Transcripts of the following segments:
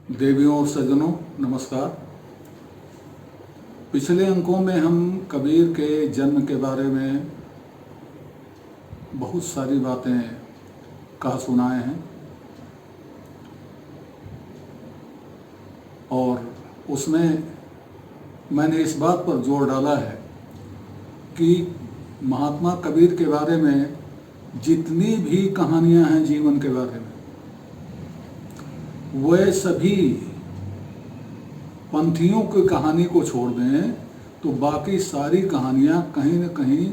देवियों और सज्जनों नमस्कार। पिछले अंकों में हम कबीर के जन्म के बारे में बहुत सारी बातें कह सुनाए हैं और उसमें मैंने इस बात पर जोर डाला है कि महात्मा कबीर के बारे में जितनी भी कहानियां हैं जीवन के बारे में, वह सभी पंथियों की कहानी को छोड़ दें तो बाकी सारी कहानियां कहीं न कहीं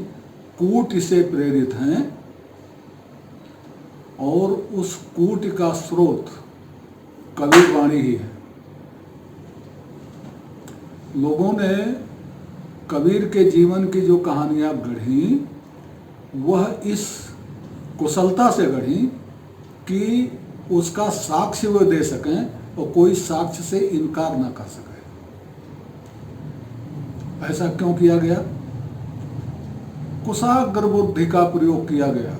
कूट से प्रेरित हैं और उस कूट का स्रोत कबीर वाणी ही है। लोगों ने कबीर के जीवन की जो कहानियां गढ़ी वह इस कुशलता से गढ़ी कि उसका साक्ष्य वह दे सकें और कोई साक्ष्य से इनकार न कर सके। ऐसा क्यों किया गया? कुशाग्र बुद्धि का प्रयोग किया गया।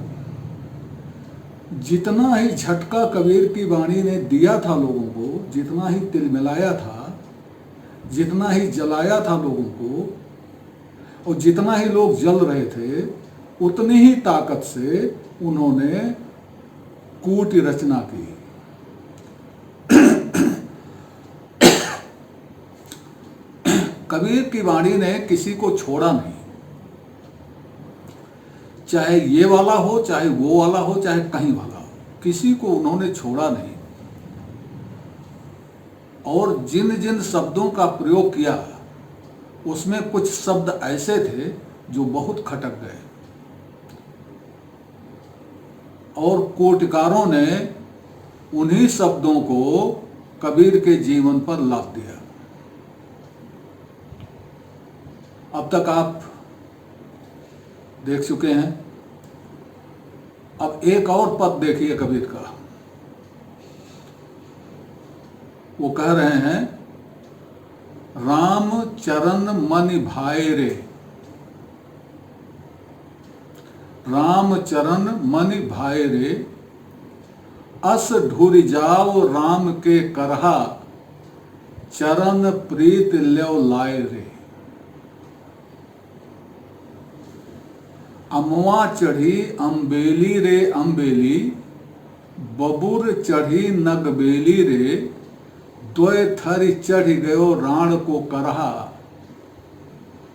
जितना ही झटका कबीर की वाणी ने दिया था लोगों को, जितना ही तिलमिलाया था, जितना ही जलाया था लोगों को और जितना ही लोग जल रहे थे, उतनी ही ताकत से उन्होंने कूट रचना की। कबीर की वाणी ने किसी को छोड़ा नहीं, चाहे ये वाला हो, चाहे वो वाला हो, चाहे कहीं वाला हो, किसी को उन्होंने छोड़ा नहीं। और जिन जिन शब्दों का प्रयोग किया उसमें कुछ शब्द ऐसे थे जो बहुत खटक गए और कोटिकारों ने उन्हीं शब्दों को कबीर के जीवन पर लाद दिया। अब तक आप देख चुके हैं। अब एक और पद देखिए कबीर का। वो कह रहे हैं, राम चरण मन भाए रे, राम चरण मन भाए रे, अस ढुर जाओ राम के करहा, चरण प्रीत ल्यो लाए रे। अमवा चढ़ी अम्बेली रे अम्बेली, बबुर चढ़ी नगबेली रे, द्वय थरी चढ़ गयो राण को करहा,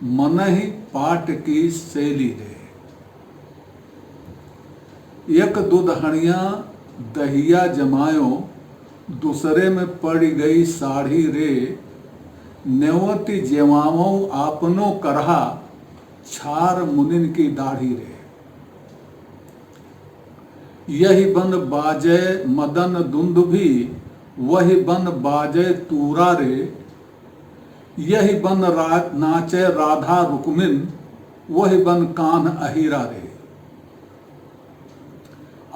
मनहि पाट की सेली रे। एक दुधहणिया दहिया जमायो, दूसरे में पड़ गई साड़ी रे, नेवती जेवाओ आपनो करहा, छार मुनिन की दाढ़ी रे। यही बन बाजे मदन दुंदुभी, वही बन बाजे तूरा रे, यही बन नाचे राधा रुक्मिन, वही बन कान अहीरा रे।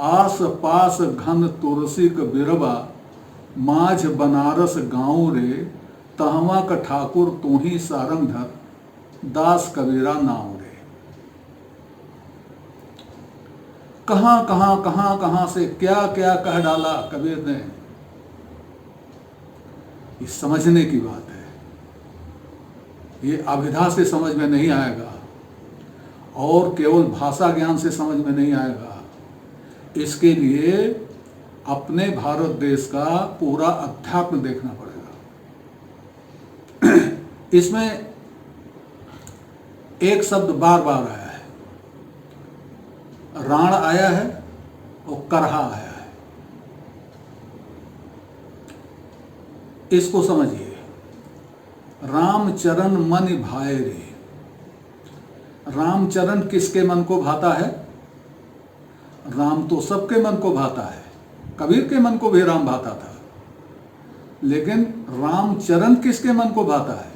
आस पास घन तुलसीक बिरबा, माझ बनारस गाँव रे, तहवा का ठाकुर तू ही सारंगधर, दास कबीरा नाम रे। कहां से क्या क्या कह डाला कबीर ने, ये समझने की बात है। ये अभिधा से समझ में नहीं आएगा और केवल भाषा ज्ञान से समझ में नहीं आएगा। इसके लिए अपने भारत देश का पूरा अध्यात्म देखना पड़ेगा। इसमें एक शब्द बार बार आया है, राण आया है और करहा आया है। इसको समझिए। रामचरण मन भाए रे। रामचरण किसके मन को भाता है? राम तो सबके मन को भाता है। कबीर के मन को भी राम भाता था, लेकिन रामचरण किसके मन को भाता है?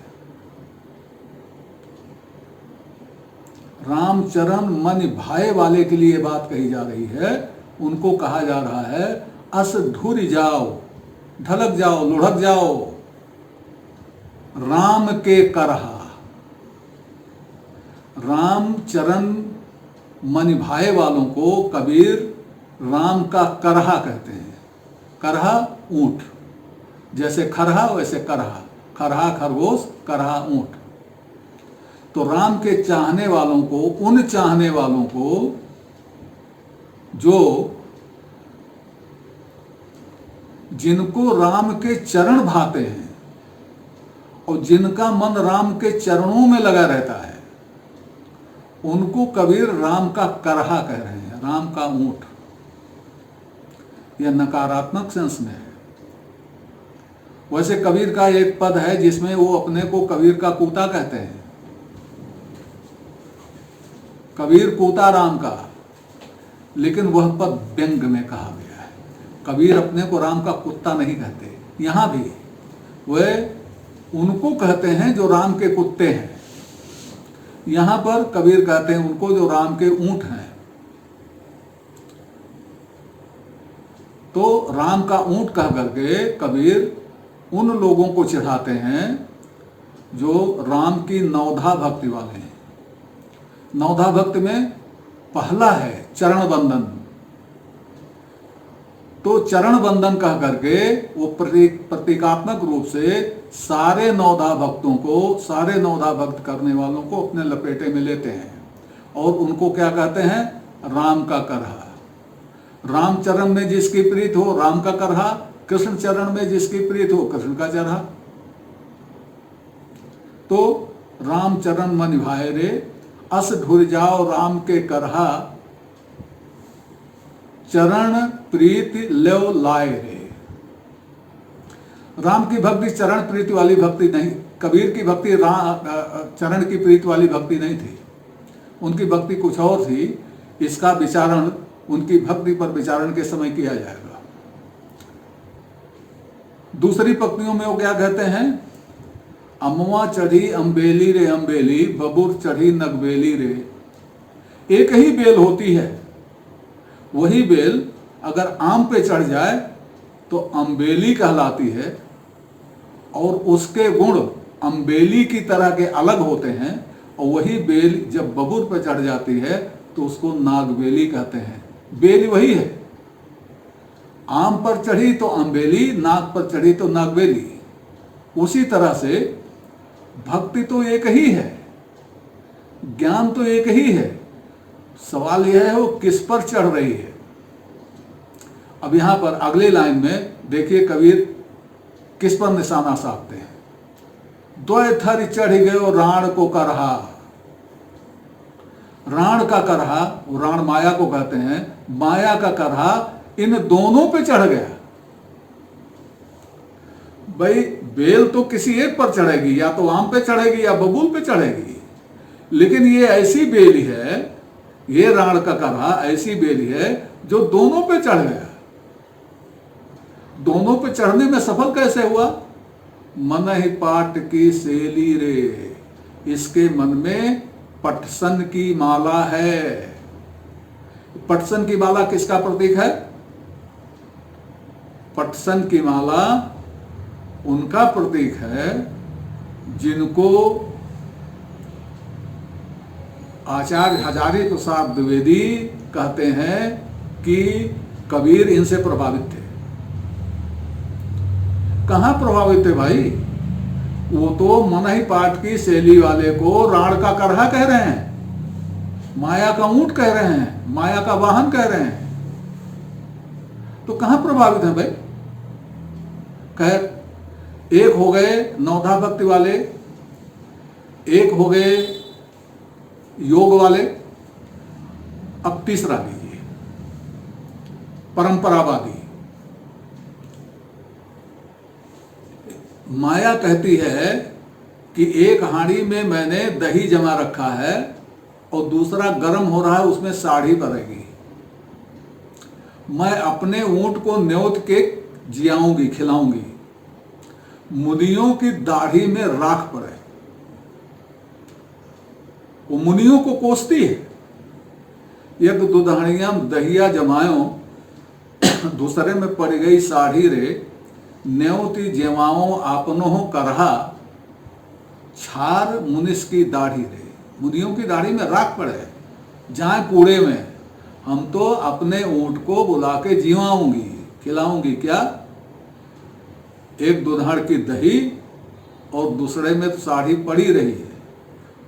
रामचरण मन भाए वाले के लिए बात कही जा रही है। उनको कहा जा रहा है, अस ढुर जाओ, ढलक जाओ, लुढ़क जाओ, राम के करहा। रामचरण मन भाए वालों को कबीर राम का करहा कहते हैं। करहा ऊंट, जैसे खरहा वैसे करहा, खरहा खरगोश, करहा ऊंट। तो राम के चाहने वालों को, उन चाहने वालों को जो जिनको राम के चरण भाते हैं और जिनका मन राम के चरणों में लगा रहता है, उनको कबीर राम का करहा कह रहे हैं, राम का ऊंट। यह नकारात्मक सेंस में है। वैसे कबीर का एक पद है जिसमें वो अपने को कबीर का कूता कहते हैं, कबीर कूता राम का, लेकिन वह पद व्यंग में कहा गया है। कबीर अपने को राम का कुत्ता नहीं कहते। यहां भी वह उनको कहते हैं जो राम के कुत्ते हैं, यहां पर कबीर कहते हैं उनको जो राम के ऊंट हैं। तो राम का ऊंट कह करके कबीर उन लोगों को चिढ़ाते हैं जो राम की नवधा भक्ति वाले हैं। नवधा भक्ति में पहला है चरण बंधन। तो चरण बंधन कह करके वो प्रतीकात्मक रूप से सारे नवधा भक्तों को, सारे नवधा भक्त करने वालों को अपने लपेटे में लेते हैं और उनको क्या कहते हैं? राम का करहा। राम चरण में जिसकी प्रीत हो राम का करहा, कृष्ण चरण में जिसकी प्रीत हो कृष्ण का चरहा। तो राम चरण मन निभाए रे, अस ढुर जाओ राम के करहा, चरण प्रीति लेव लाए रे। राम की भक्ति चरण प्रीति वाली भक्ति नहीं, कबीर की भक्ति चरण की प्रीति वाली भक्ति नहीं थी, उनकी भक्ति कुछ और थी। इसका विचारण उनकी भक्ति पर विचारण के समय किया जाएगा। दूसरी पंक्तियों में वो क्या कहते हैं? अमवा चढ़ी अम्बेली रे अम्बेली, बबूर चढ़ी नगबेली रे। एक ही बेल होती है, वही बेल अगर आम पे चढ़ जाए तो अम्बेली कहलाती है और उसके गुण अम्बेली की तरह के अलग होते हैं, और वही बेल जब बबूर पे चढ़ जाती है तो उसको नागबेली कहते हैं। बेल वही है, आम पर चढ़ी तो अम्बेली, नाग पर चढ़ी तो नागबेली। उसी तरह से भक्ति तो एक ही है, ज्ञान तो एक ही है, सवाल यह है वो किस पर चढ़ रही है। अब यहां पर अगली लाइन में देखिए कबीर किस पर निशाना साधते हैं? द्वय थर चढ़ गयो राण को करहा। राण का करहा, राण माया को कहते हैं, माया का करहा इन दोनों पे चढ़ गया। भाई बेल तो किसी एक पर चढ़ेगी, या तो आम पे चढ़ेगी या बबूल पे चढ़ेगी, लेकिन ये ऐसी बेली है, ये राण का करहा ऐसी बेली है जो दोनों पे चढ़ गया। दोनों पे चढ़ने में सफल कैसे हुआ? मन ही पाट की सेली रे, इसके मन में पटसन की माला है। पटसन की माला किसका प्रतीक है? पटसन की माला उनका प्रतीक है जिनको आचार्य हजारी प्रसाद द्विवेदी कहते हैं कि कबीर इनसे प्रभावित थे। कहां प्रभावित थे भाई? वो तो मन ही पाठ की शैली वाले को राण का करहा कह रहे हैं, माया का ऊंट कह रहे हैं, माया का वाहन कह रहे हैं। तो कहां प्रभावित है भाई? खैर, एक हो गए नवधा भक्ति वाले, एक हो गए योग वाले, अब तीसरा लीजिए परंपरावादी। माया कहती है कि एक हांडी में मैंने दही जमा रखा है और दूसरा गर्म हो रहा है, उसमें साढ़ी भरेगी। मैं अपने ऊंट को न्योत के जियाऊंगी, खिलाऊंगी, मुनियों की दाढ़ी में राख पड़े। वो मुनियों को कोसती है। एक दुधानिया दहिया जमायो, दूसरे में पड़ गई साढ़ी रे, न्योती जेवाओ आपनो करहा, छार मुनिस की दाढ़ी रे। मुनियों की दाढ़ी में राख पड़े, जाए कूड़े में, हम तो अपने ऊंट को बुला के जिवाऊंगी, खिलाऊंगी। क्या? एक दुधाड़ की दही और दूसरे में तो साड़ी पड़ी रही है।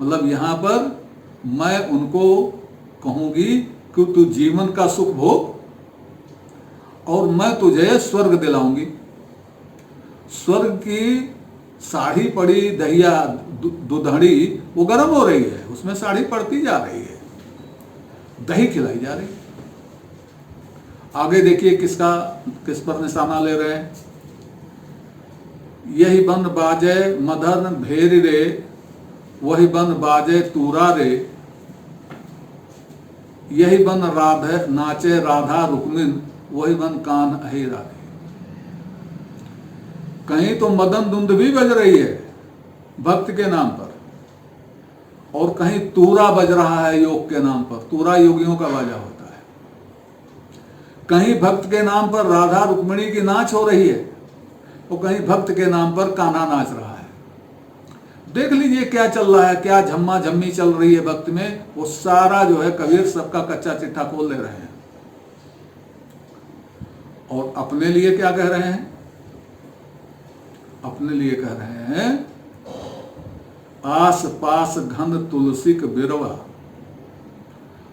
मतलब यहाँ पर मैं उनको कहूँगी कि तू जीवन का सुख भोग और मैं तुझे स्वर्ग दिलाऊंगी। स्वर्ग की साड़ी पड़ी दहिया दुधड़ी वो गर्म हो रही है, उसमें साड़ी पड़ती जा रही है, दही खिलाई जा रही है। आगे देखिए किस पर निशाना ले रहे हैं। यही बन बाजे मदन भेरी रे, वही बन बाजे तूरा रे, यही बन राधे नाचे राधा रुक्मिन, वही बन कान अहि राधे। कहीं तो मदन धुंध भी बज रही है भक्त के नाम पर, और कहीं तूरा बज रहा है योग के नाम पर। तूरा योगियों का बाजा होता है। कहीं भक्त के नाम पर राधा रुक्मिणी की नाच हो रही है, और कहीं भक्त के नाम पर कान्हा नाच रहा है। देख लीजिए क्या चल रहा है, क्या झम्मा झम्मी चल रही है भक्त में। वो सारा जो है कबीर सबका कच्चा चिट्ठा खोल दे रहे हैं। और अपने लिए क्या कह रहे हैं? अपने लिए कह रहे हैं, आस पास घन तुलसी के बिरवा।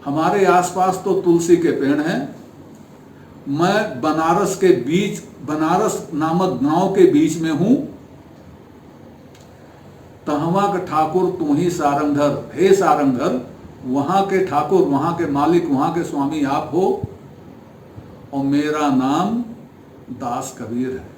हमारे आसपास तो तुलसी के पेड़ हैं। मैं बनारस के बीच, बनारस नामक गांव के बीच में हूं। तहवा के ठाकुर तू ही सारंगधर, हे सारंगधर, वहां के ठाकुर, वहां के मालिक, वहां के स्वामी आप हो, और मेरा नाम दास कबीर है।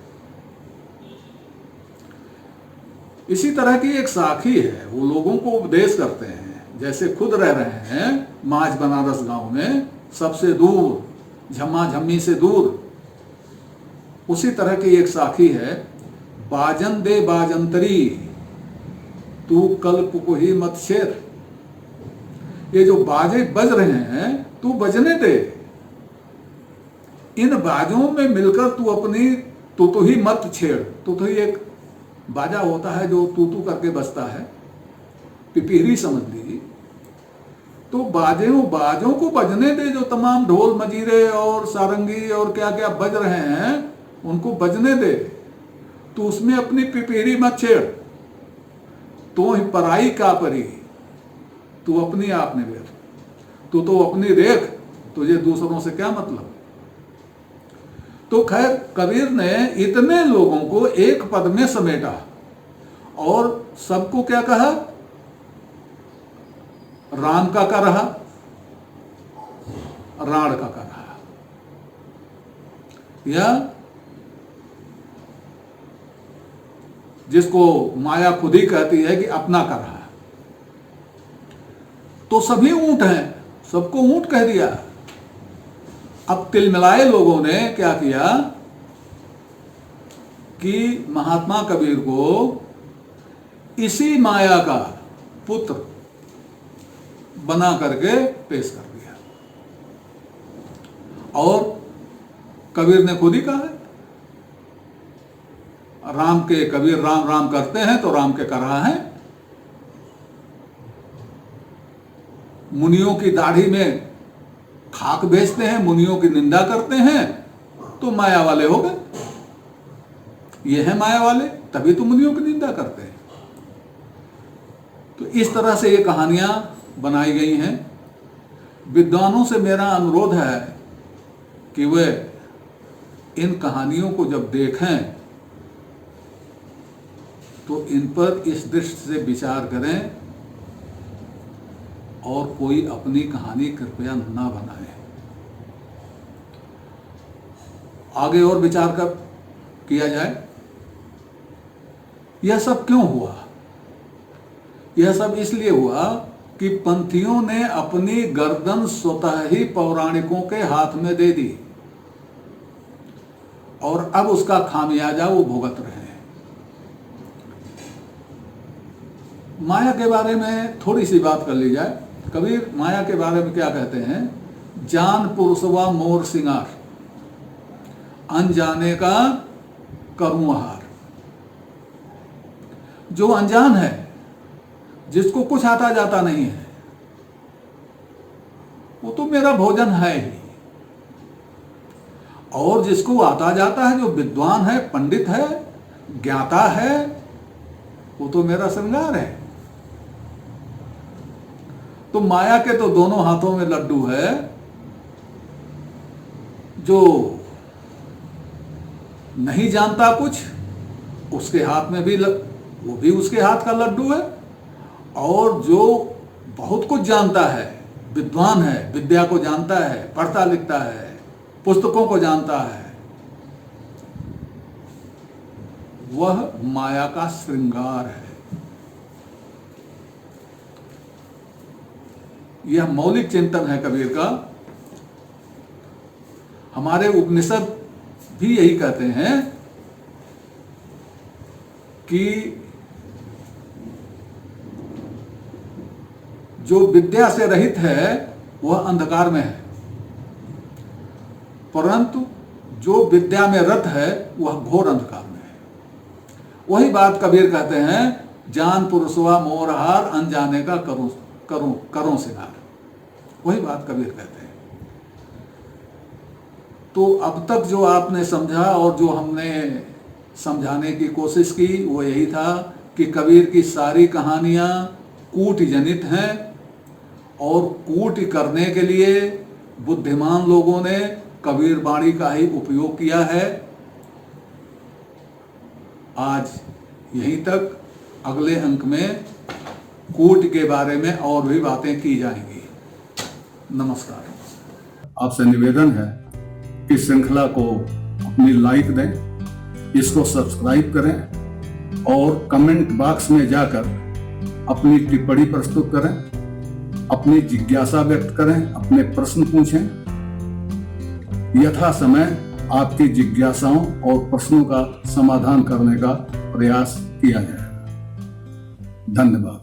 इसी तरह की एक साखी है, वो लोगों को उपदेश करते हैं। जैसे खुद रह रहे हैं माझ बनारस गांव में, सबसे दूर, झम्मा झम्मी से दूर। उसी तरह की एक साखी है, बाजन दे बाजंतरी, तू कल्प को ही मत शेर। ये जो बाजे बज रहे हैं तू बजने दे। इन बाजों में मिलकर तू अपनी तू ही मत छेड़। तू ही एक बाजा होता है जो तू करके बजता है, पिपीरी समझ लीजिए। तो बाजों को बजने दे। जो तमाम ढोल मजीरे और सारंगी और क्या क्या बज रहे हैं उनको बजने दे। तू उसमें अपनी पिपीरी मत छेड़। तो ही पराई का परी, तू अपनी आप ने बेर। तू तो अपनी रेख, तुझे दूसरों से क्या मतलब। तो खैर कबीर ने इतने लोगों को एक पद में समेटा और सबको क्या कहा? राम का रहा, राण का रहा, या जिसको माया खुद ही कहती है कि अपना का रहा। तो सभी ऊंट हैं, सबको ऊंट कह दिया। अब तिलमिलाए लोगों ने क्या किया कि महात्मा कबीर को इसी माया का पुत्र बना करके पेश कर दिया। और कबीर ने खुद ही कहा है, राम के कबीर राम राम करते हैं तो राम के कर रहा है। मुनियों की दाढ़ी में खाक बेचते हैं, मुनियों की निंदा करते हैं, तो माया वाले हो गए। ये है माया वाले, तभी तो मुनियों की निंदा करते हैं। तो इस तरह से ये कहानियां बनाई गई हैं। विद्वानों से मेरा अनुरोध है कि वे इन कहानियों को जब देखें तो इन पर इस दृष्टि से विचार करें और कोई अपनी कहानी कृपया ना बनाए। आगे और विचार कर किया जाए। यह सब क्यों हुआ? यह सब इसलिए हुआ कि पंथियों ने अपनी गर्दन स्वतः ही पौराणिकों के हाथ में दे दी और अब उसका खामियाजा वो भुगत रहे हैं। माया के बारे में थोड़ी सी बात कर ली जाए। कबीर माया के बारे में क्या कहते हैं? जान पुरुषवा मोर सिंगार, अनजाने का करूं आहार। जो अनजान है, जिसको कुछ आता जाता नहीं है, वो तो मेरा भोजन है ही। और जिसको आता जाता है, जो विद्वान है, पंडित है, ज्ञाता है वो तो मेरा श्रृंगार है। तो माया के तो दोनों हाथों में लड्डू है, जो नहीं जानता कुछ उसके हाथ में भी वो भी उसके हाथ का लड्डू है, और जो बहुत कुछ जानता है, विद्वान है, विद्या को जानता है, पढ़ता लिखता है, पुस्तकों को जानता है, वह माया का श्रृंगार है। यह मौलिक चिंतन है कबीर का। हमारे उपनिषद भी यही कहते हैं कि जो विद्या से रहित है वह अंधकार में है, परंतु जो विद्या में रत है वह घोर अंधकार में है। वही बात कबीर कहते हैं, जान पुरुषवा मोरहार अनजाने का करो सिंगार। वही बात कबीर कहते हैं। तो अब तक जो आपने समझा और जो हमने समझाने की कोशिश की वो यही था कि कबीर की सारी कहानियां कूट जनित हैं, और कूट करने के लिए बुद्धिमान लोगों ने कबीर वाणी का ही उपयोग किया है। आज यहीं तक, अगले अंक में कूट के बारे में और भी बातें की जाएंगी। नमस्कार। आपसे निवेदन है कि श्रृंखला को अपनी लाइक दें, इसको सब्सक्राइब करें और कमेंट बॉक्स में जाकर अपनी टिप्पणी प्रस्तुत करें, अपनी जिज्ञासा व्यक्त करें, अपने प्रश्न पूछें। यथा समय आपकी जिज्ञासाओं और प्रश्नों का समाधान करने का प्रयास किया जाएगा। धन्यवाद।